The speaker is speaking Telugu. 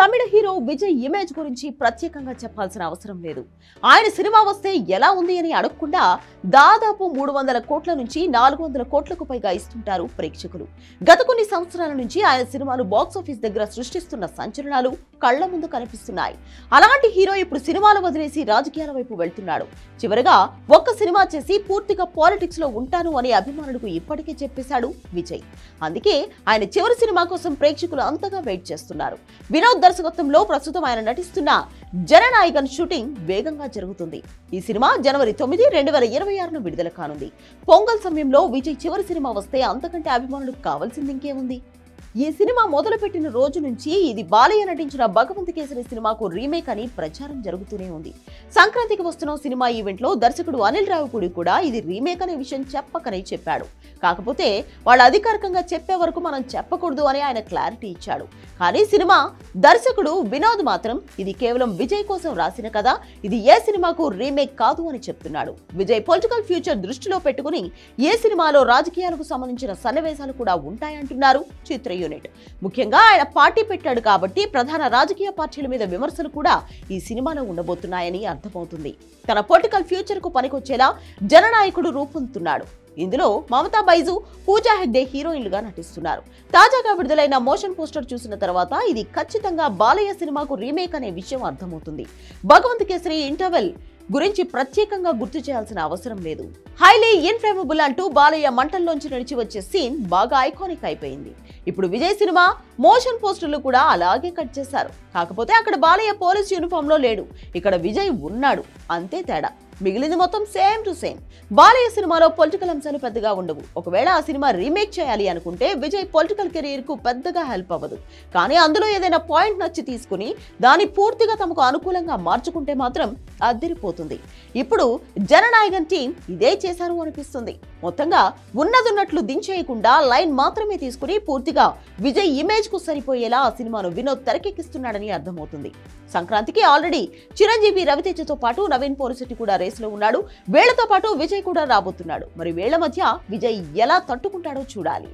తమిళ హీరో విజయ్ ఇమేజ్ గురించి ప్రత్యేకంగా చెప్పాల్సిన అవసరం లేదు. ఆయన సినిమా వస్తే ఎలా ఉంది అని అడగకుండా దాదాపు 300 కోట్ల నుంచి 400 కోట్లకు పైగా ఇస్తుంటారు ప్రేక్షకులు. గత కొన్ని సంవత్సరాల నుంచి ఆయన సినిమాలు బాక్సాఫీస్ దగ్గర సృష్టిస్తున్న సంచలనాలు కళ్ల ముందు కనిపిస్తున్నాయి. అలాంటి హీరో ఇప్పుడు సినిమాలు వదిలేసి రాజకీయాల వైపు వెళ్తున్నాడు. చివరగా ఒక్క సినిమా చేసి పూర్తిగా పాలిటిక్స్ లో ఉంటాను అని అభిమానులకు ఇప్పటికే చెప్పేశాడు విజయ్. అందుకే ఆయన చివరి సినిమా కోసం ప్రేక్షకులు అంతగా వెయిట్ చేస్తున్నారు. వినోద్ దర్శకత్వంలో ప్రస్తుతం ఆయన నటిస్తున్న జననాయకన్ షూటింగ్ వేగంగా జరుగుతుంది. ఈ సినిమా జనవరి 9, 2026న విడుదల కానుంది. పొంగల్ సమయంలో విజయ్ చివరి సినిమా వస్తే అంతకంటే అభిమానులకు కావాల్సింది ఇంకేముంది? ఈ సినిమా మొదలుపెట్టిన రోజు నుంచి ఇది బాలయ్య నటించిన భగవంత్ కేసరి సినిమాకు రీమేక్ అని ప్రచారం జరుగుతూనే ఉంది. సంక్రాంతికి వస్తున్న సినిమా ఈవెంట్ లో దర్శకుడు అనిల్ రావిపూడి కూడా ఇది రీమేక్ అనే విషయం చెప్పకనే చెప్పాడు. కాకపోతే వాళ్ళు అధికారికంగా చెప్పే వరకు మనం చెప్పకూడదు అని ఆయన క్లారిటీ ఇచ్చాడు. కానీ సినిమా దర్శకుడు వినోద్ మాత్రం ఇది కేవలం విజయ్ కోసం రాసిన కథ, ఇది ఏ సినిమాకు రీమేక్ కాదు అని చెప్తున్నాడు. విజయ్ పొలిటికల్ ఫ్యూచర్ దృష్టిలో పెట్టుకుని ఏ సినిమాలో రాజకీయాలకు సంబంధించిన సన్నివేశాలు కూడా ఉంటాయంటున్నారు చిత్ర యూనిట్. ముఖ్యంగా ఆయన పార్టీ పెట్టాడు కాబట్టి ప్రధాన రాజకీయ పార్టీల మీద విమర్శలు కూడా ఈ సినిమాలో ఉండబోతున్నాయని అర్థమవుతుంది. తన పొలిటికల్ ఫ్యూచర్ కు పనికొచ్చేలా జననాయకుడు రూపొందుతున్నాడు. ఇందులో మమతా బైజు, పూజా హెగ్డే హీరోయిన్లుగా నటిస్తున్నారు. తాజాగా విడుదలైన మోషన్ పోస్టర్ చూసిన తర్వాత ఇది ఖచ్చితంగా బాలయ్య సినిమాకు రీమేక్ అనే విషయం అర్థమవుతుంది. భగవంత్ కేసరి ఇంటర్వెల్ గురించి ప్రత్యేకంగా గుర్తు చేయాల్సిన అవసరం లేదు. హైలీ ఇన్ఫ్లేమబుల్ అంటూ బాలయ్య మంటల్లోంచి నడిచి వచ్చే సీన్ బాగా ఐకానిక్ అయిపోయింది. ఇప్పుడు విజయ్ సినిమా మోషన్ పోస్టర్లు కూడా అలాగే కట్ చేశారు. కాకపోతే అక్కడ బాలయ్య పోలీస్ యూనిఫామ్ లో లేడు, ఇక్కడ విజయ్ ఉన్నాడు, అంతే తేడా. మిగిలింది మొత్తం సేమ్ టు సేమ్. బాలయ్య సినిమాలో పొలిటికల్ అంశాలు పెద్దగా ఉండవు. ఒకవేళ ఆ సినిమా రీమేక్ చేయాలి అనుకుంటే విజయ్ పొలిటికల్ కెరీర్ కు పెద్దగా హెల్ప్ అవ్వదు. కానీ అందులో ఏదైనా పాయింట్ నచ్చి తీసుకుని దాన్ని పూర్తిగా తమకు అనుకూలంగా మార్చుకుంటే మాత్రం అదిరిపోతుంది. ఇప్పుడు జననాయకన్ టీం ఇదే చేశారు అనిపిస్తుంది. మొత్తంగా ఉన్నదున్నట్లు దించేయకుండా లైన్ మాత్రమే తీసుకుని పూర్తిగా విజయ్ ఇమేజ్ కు సరిపోయేలా ఆ సినిమాను వినోద్ తెరకెక్కిస్తున్నాడని అర్థమవుతుంది. సంక్రాంతికి ఆల్రెడీ చిరంజీవి, రవితేజతో పాటు నవీన్ పోలిశెట్టి కూడా రేసులో ఉన్నాడు. వీళ్లతో పాటు విజయ్ కూడా రాబోతున్నాడు. మరి వీళ్ల మధ్య విజయ్ ఎలా తట్టుకుంటాడో చూడాలి.